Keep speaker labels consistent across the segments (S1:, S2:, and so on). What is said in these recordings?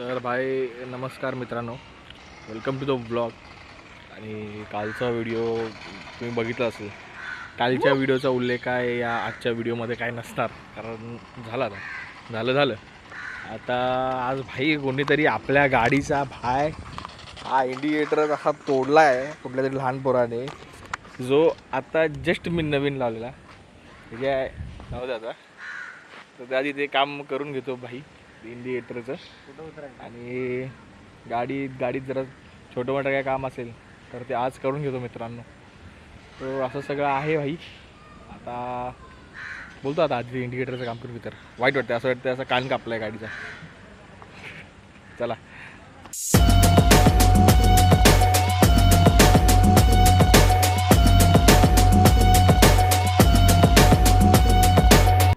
S1: तर भाई नमस्कार मित्रांनो, वेलकम टू द ब्लॉग. आणि कालचा व्हिडिओ तुम्ही बघितला असेल. कालच्या व्हिडिओचा उल्लेख काय या आजच्या व्हिडिओमध्ये काय नसणार, कारण झालं आता. आज भाई कोणीतरी आपल्या गाडीचा हा इंडिकेटर असा तोडला आहे कुठल्या तरी लहान पोराने, जो आता जस्ट मी नवीन लावलेला. ठीक आहे, नव्हतं आता तर त्याआधी ते काम करून घेतो भाई इंडिकेटरचं. आणि गाडीत जरा छोटं मोठं काय काम असेल तर ते आज करून घेतो मित्रांनो. तो असं सगळं आहे भाई. आता बोलतो आता आधी इंडिकेटरचं काम करून तर वाईट वाटतं, असं वाटतं असं कान कापलं आहे गाडीचा. चला.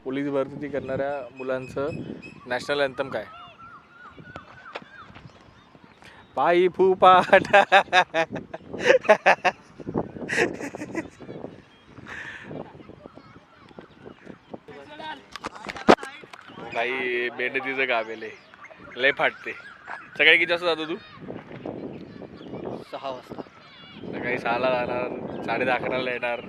S1: पोलीस भरती करणाऱ्या मुलांचं नॅशनल अँथम काय? पायी फुपाट. काही मेहनतीचं काम आहे, लय फाटते. सकाळी किती वाजता जातो तू?
S2: 6 वाजता.
S1: सकाळी 6ला जाणार, 10:30-11ला येणार,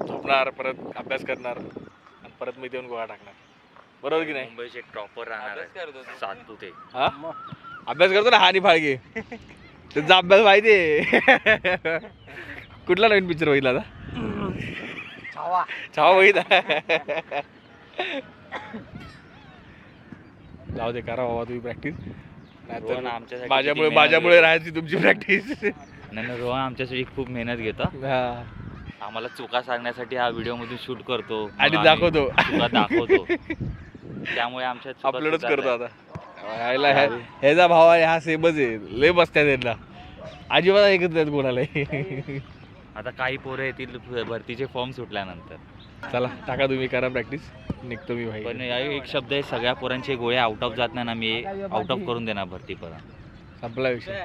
S1: झोपणार, परत अभ्यास करणार आणि परत मी येऊन गोळा टाकणार, बरोबर की नाही?
S2: मुंबईचे टॉपर राहणार सातू ते.
S1: हा, अभ्यास करतो ना हानी फाळगे. त्याचा अभ्यास माहिती आहे. कुठला नवीन पिक्चर बघितला आता? छावा बघितला. जाऊ दे, करा बाबा तुम्ही प्रॅक्टिस. माझ्यामुळे राहायची तुमची प्रॅक्टिस.
S2: नाही, रोहन आमच्यासाठी खूप मेहनत घेतो. आम्हाला चुका सांगण्यासाठी हा व्हिडिओ मधून शूट करतो
S1: आणि दाखवतो.
S2: त्यामुळे आमच्या
S1: अपलोडच करतो आता. ह्याचा भाव आहे हा सेमच आहे, लय बसत्या त्यांना, अजिबात ऐकत नाहीत कोणाला.
S2: आता काही पोरं येतील भरतीचे फॉर्म सुटल्यानंतर.
S1: चला टाका, तुम्ही करा प्रॅक्टिस, निघतो मी भाई.
S2: पण एक शब्द आहे, सगळ्या पोरांचे गोळे आउट ऑफ जात नाही ना, मी आउट ऑफ करून देणार भरती पर्यंत.
S1: संपला विषय.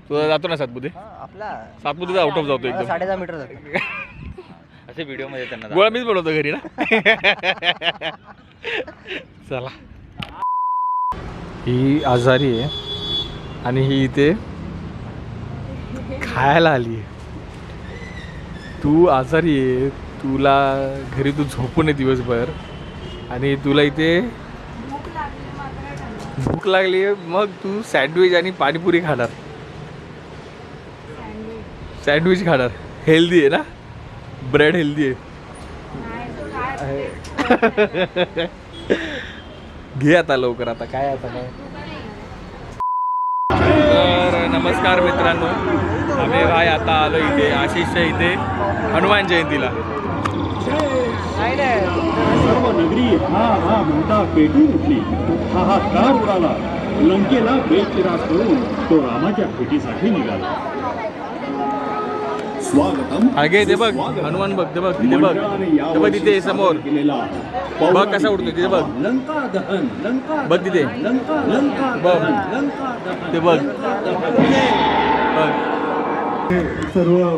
S1: तुझा जातो ना सातपुते? सातपुतेचा आउट ऑफ जातो एकदम.
S3: 10.5 मीटर जातो.
S2: असे व्हिडिओ मध्ये त्यांना
S1: गोळा मीच बनवतो घरी ना. चला. ही आजारी आहे आणि ही इथे खायला आली आहे. तू आजारी आहे, तुला घरी तू झोपू नये दिवसभर, आणि तुला इथे भूक लागली आहे, मग तू सँडविच आणि पाणीपुरी खाणार. सँडविच खाणार. हेल्दी आहे ना, ब्रेड हेल्दी आहे. घे आता लवकर, आता काय आता काय. तर नमस्कार मित्रांनो, आम्ही भाई आता आलो इथे आशिषच्या इथे हनुमान जयंतीला.
S4: सर्व नगरी हा म्हणता पेटून उठली, हाहाकार उडाला. लंकेला बेचिरा करून तो रामाच्या भेटीसाठी निघाला. स्वागतम.
S1: आगे ते बघ हनुमान, बघ ते बघ तिथे, बघ ते बघ तिथे समोर, बघ कसा उडतो तिथे, बघ
S4: लंका दहन, लंका
S1: बघ तिथे,
S4: लंका
S1: बघ
S4: लंका
S1: ते बघ बघ.
S4: सर्व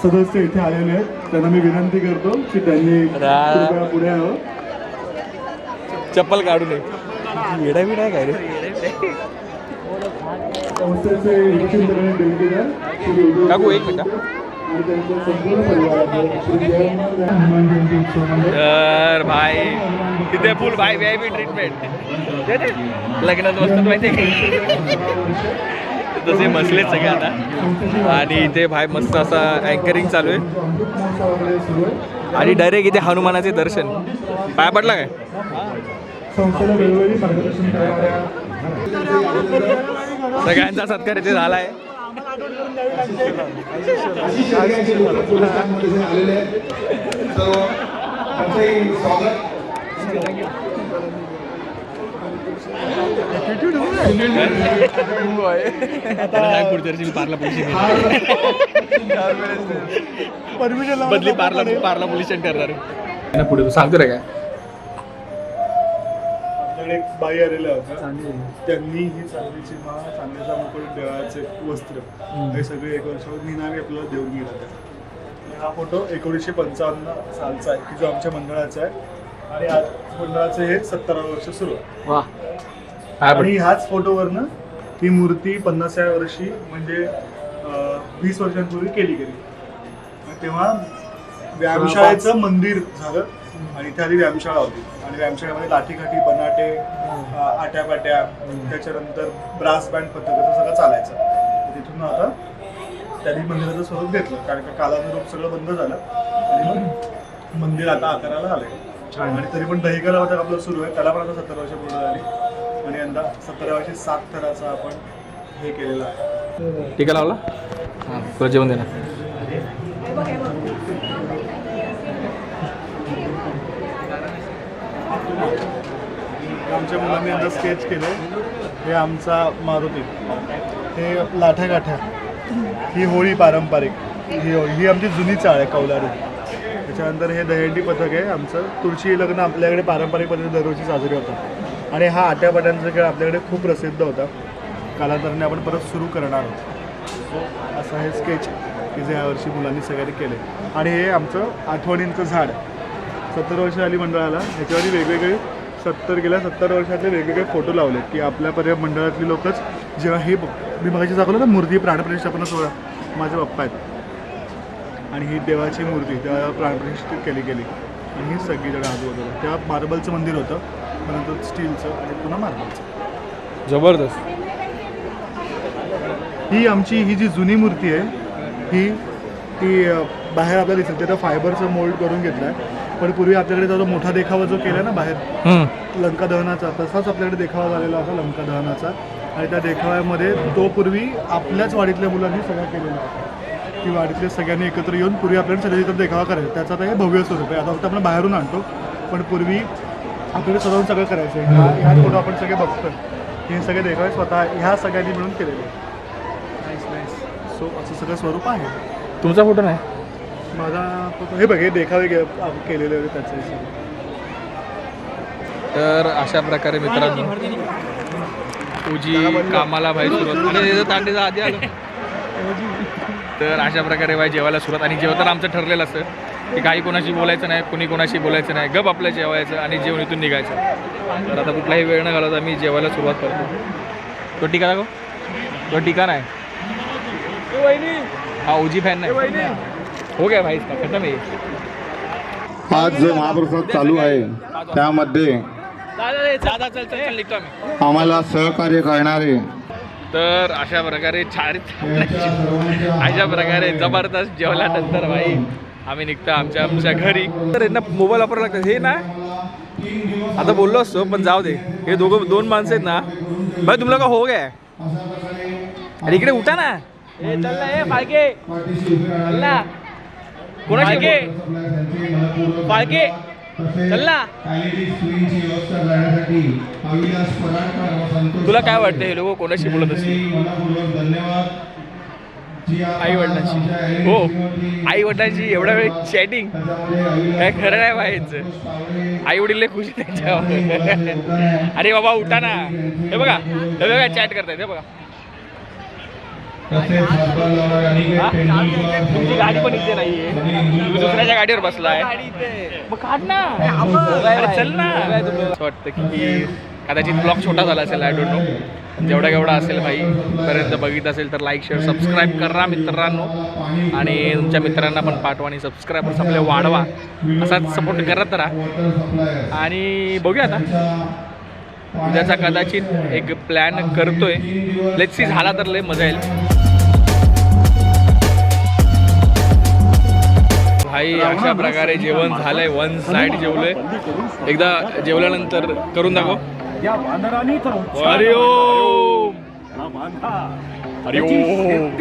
S4: सदस्य इथे आलेले आहेत, त्यांना मी विनंती करतो की त्यांनी कृपया पुढे यावं.
S1: चप्पल काढू नये. येडा बिडा काय रे.
S4: संस्थेचे इलेक्शन करणारे डेलिगेट
S1: काकू एक मिनिट.
S4: आणि त्यांच्या संपूर्ण परिवाराला हनुमान जयंती उत्सवामध्ये
S1: तर भाई तिथे फुल भाई VIP ट्रीटमेंट. लग्नात मस्त माहिती आहे तसे बसलेत सगळे आता. आणि इथे भाई मस्त असा अँकरिंग चालू आहे आणि डायरेक्ट इथे हनुमानाचे दर्शन. पाया पडला काय?
S4: संस्थेला वेळोवेळी मार्गदर्शन करणाऱ्या
S1: सगळ्यांचा सत्कार इथे झाला आहे. बदली पार्ला पोलीस करणार पुढे सांगतो रे काय.
S4: एक बाई आलेल्या होत्या, त्यांनी ही चांदीची माळ, चांदीचा मुकुट, देवाचे वस्त्र हे सगळे 1 वर्षावर निनावी आपल्याला देऊन गेला. हा फोटो 1955 सालचा आहे की जो आमच्या मंडळाचा आहे. आणि आज मंडळाचं हे 17 वर्ष सुरू आहे.
S1: वा,
S4: आणि ह्याच फोटोवरनं ही मूर्ती 50व्या वर्षी म्हणजे 20 वर्षांपूर्वी केली गेली. तेव्हा व्यायामशाळेचं मंदिर झालं आणि इथे आधी व्यायामशाळा होती आणि व्यायामशाळेमध्ये लाठीकाठी बनाटे आट्यापाट्या त्याच्यानंतर ब्रास बँड पद्धत असं सगळं चालायचं. तिथून आता त्यांनी मंदिराचं स्वरूप घेतलं कारण का कालाचं रूप सगळं बंद झालं आणि मग मंदिर आता आकाराला आलंय. आणि तरी पण दहिका नाटक आपलं सुरू आहे, त्याला पण आता 17 वर्ष पूर्ण झाली आणि यंदा 17 वर्षी 7 थराचं आपण हे केलेलं आहे.
S1: टीका लावला हां तुला जेवण देणार.
S4: आमच्या मुलांनी यंदा स्केच केलं. हे आमचा मारुती, हे लाठ्या गाठ्या, ही होळी पारंपरिक, ही आमची जुनी चाळ आहे कौलारू. त्याच्यानंतर हे दहीहंडी पथक आहे आमचं. तुळशी लग्न आपल्याकडे पारंपरिक पद्धतीने दरवर्षी साजरी होतात आणि हा आट्यापाट्यांचा खेळ आपल्याकडे खूप प्रसिद्ध होता. कालांतराने आपण परत सुरू करणार आहोत. असं हे स्केच की जे यावर्षी मुलांनी सगळ्यांनी केले. आणि हे आमचं आठवणींचं झाड 70 वर्ष आली मंडळाला. ह्याच्यावरती वेगवेगळे 70 वर्षातले वेगवेगळे फोटो लावले की आपल्या मंडळातली लोकच जेव्हा हे मी मगाशी दाखवलं ना मूर्ती प्राणप्रतिष्ठापना सोहळा, माझे पप्पा आहेत आणि ही देवाची मूर्ती तेव्हा प्राणप्रतिष्ठित केली गेली आणि ही सगळी जण आजूबाजूला. तेव्हा मार्बलचं मंदिर होतं, नंतर स्टीलचं आणि पुन्हा मार्बलचं.
S1: जबरदस्त.
S4: ही जी जुनी मूर्ती आहे ती बाहेर आपल्याला दिसेल ते फायबरचं मोल्ड करून घेतलं आहे. पण पूर्वी आपल्याकडे जो मोठा देखावा जो केला ना बाहेर लंका दहनाचा, तसाच आपल्याकडे देखावा झालेला होता लंका दहनाचा. आणि त्या देखाव्यामध्ये तो पूर्वी आपल्याच वाडीतल्या मुलांनी सगळं केलेला होता की वाडीतले सगळ्यांनी एकत्र येऊन पूर्वी आपल्याकडे सगळे तिथं देखावा करायचा. त्याचा आता हे भव्य स्वरूप आहे. आता फक्त आपण बाहेरून आणतो पण पूर्वी आपल्याकडे सजवून सगळं करायचं. ह्या फोटो आपण सगळे बघतोय, हे सगळे देखावे स्वतः ह्या सगळ्यांनी मिळून केलेले. सो असं सगळं स्वरूप आहे.
S1: तुमचा फोटो नाही?
S4: माझा फोटो हे बघ, हे देखावे केलेले होते त्याचे.
S1: तर अशा प्रकारे मित्रांनो उजी कामाला भाई सुरुवात आणि आधी आलं. तर अशा प्रकारे भाई जेवायला सुरुवात. आणि जेवताना आमचं ठरलेलं असतं की काही कोणाशी बोलायचं नाही, कोणी कोणाशी बोलायचं नाही, गप आपलं जेवायचं आणि जेवण इथून निघायचं. तर आता कुठलाही वेळ न घालवता आम्ही जेवायला सुरुवात करतो. तो टीका दाखव, तो टीका नाही. हा उजी फॅन नाही. हो गया भाई इसका खत्म आहे.
S3: आज जो महाप्रसाद चालू आहे त्यामध्ये आम्हाला सहकार्य करणारे
S1: तर अशा प्रकारे अशा प्रकारे जबरदस्त जेवल्यानंतर भाई आम्ही निघतो आमच्या घरी. तर यांना मोबाईल वापरायला लागतात. हे ना आता बोललो असतो पण जाऊ दे. हे दोन माणसं आहेत ना भाई, तुमला का हो गया. अरे इकडे उठा ना. बाळके कोणाशी बाळके चल ना. तुला काय वाटतं हे लोक कोणाशी बोलत असतील? आई वडिलांशी. हो आई वडिलांशी एवढा वेळ चॅटिंग काय खरं नाही व्हायचं. आई वडील खुश त्याच्यावर. अरे बाबा उठा ना. हे बघा चॅट करतायत. हे बघा तुमची गाडी पण इथे नाहीये, तुम्ही दुसऱ्याच्या गाडीवर बसलाय. मग काढ ना. चल ना. असं वाटतं की कदाचित ब्लॉग छोटा झाला असेल, आय डोंट नो. जेवढा केवढा असेल भाई पर्यंत बघित असेल तर लाईक शेअर सबस्क्राईब करा मित्रांनो. आणि तुमच्या मित्रांना पण पाठवा आणि सबस्क्रायबर्स आपले वाढवा. असाच सपोर्ट करत राहा. आणि बघूया आता उद्याचा कदाचित एक प्लॅन करतोय. लेट्स सी, झाला तर लय मजा येईल. भाई अशा प्रकारे जेवण झालंय. वन साईड जेवलोय. एकदा जेवल्यानंतर करून दाखव. हरिओम हरिओम.